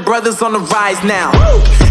brothers on the rise now.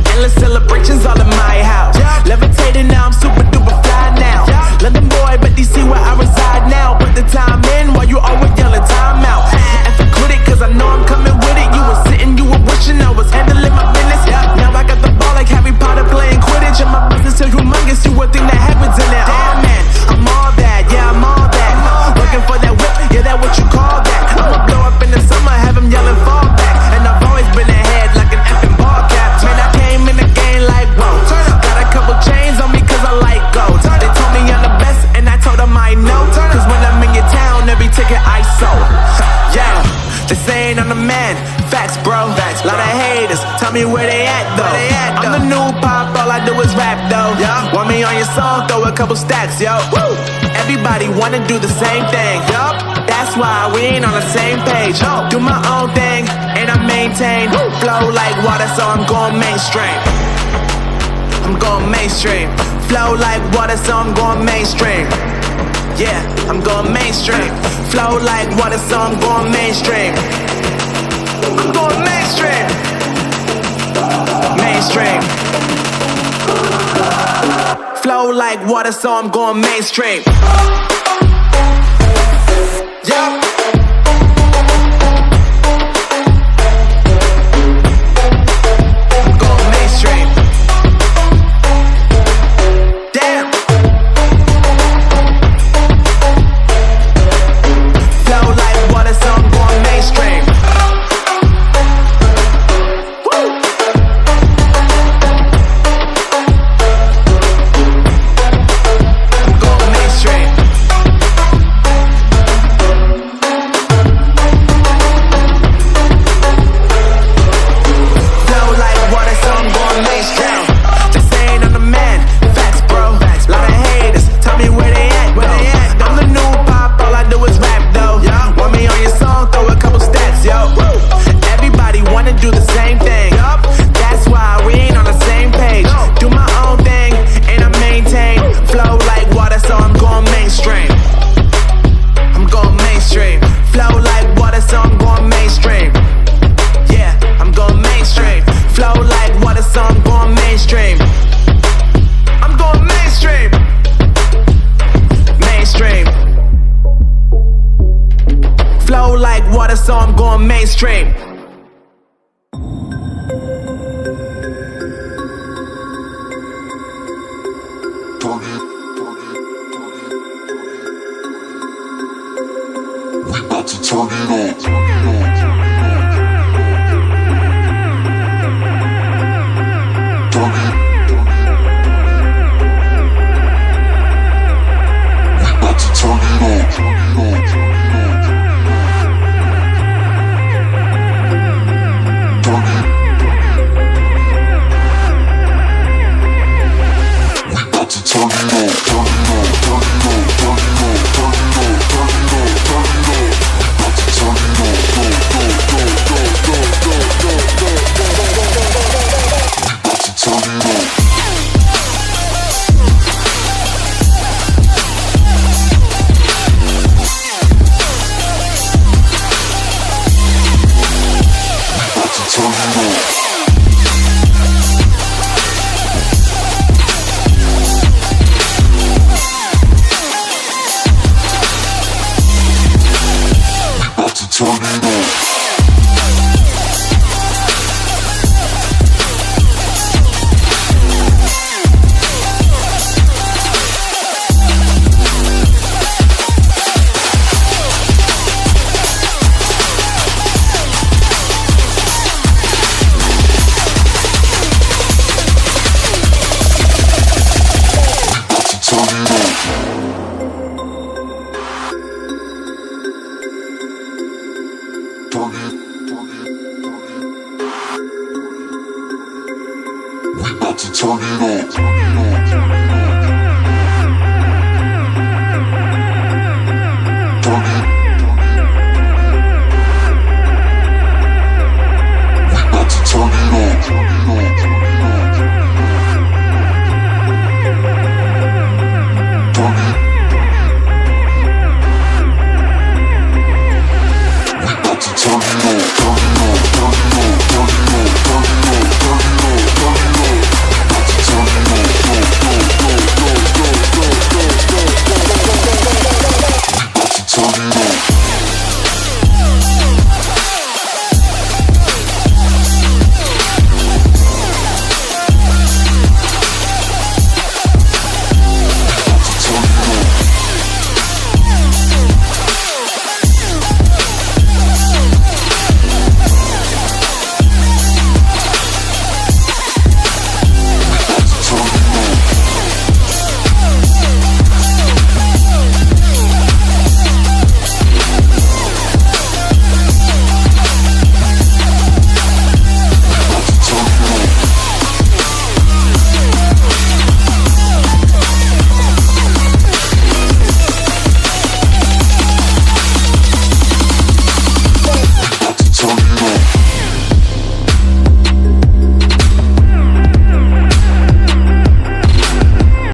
Endless celebrations all in my house. Levitating now, I'm super duper fly now. London boy, but DC where I reside now. Put the time in while you always yelling time out. And for quit it, cause I know I'm coming with it. You were sitting, you were wishing I was handling my business. Now I got the ball like Harry Potter playing Quidditch. And my business is humongous, you would think that happens in it. Damn man, I'm all that, yeah I'm all that. Looking for that whip, yeah that what you call that. I'ma blow up in the summer, have him yelling fall back. And I've always been ahead like an effing ball cap. Man, I came in the game like whoa. Got a couple chains on me cause I like gold. They told me I'm the best and I told them I know. Cause when I'm in your town, every ticket I sold. Yeah, they saying I'm the man. Facts bro, lot of haters, tell me where they at though. I'm the new pop, all I do is rap though. Want me on your song, throw a couple stacks, yo. Everybody wanna do the same thing, that's why we ain't on the same page. Do my own thing, and I maintain. Flow like water, so I'm going mainstream. I'm going mainstream. Flow like water, so I'm going mainstream. Yeah, I'm going mainstream. Flow like water, so I'm going mainstream. I'm going mainstream. Mainstream. Flow like water, so I'm going mainstream. Yeah. So I'm going mainstream. We about to turn it on. We about to turn it on.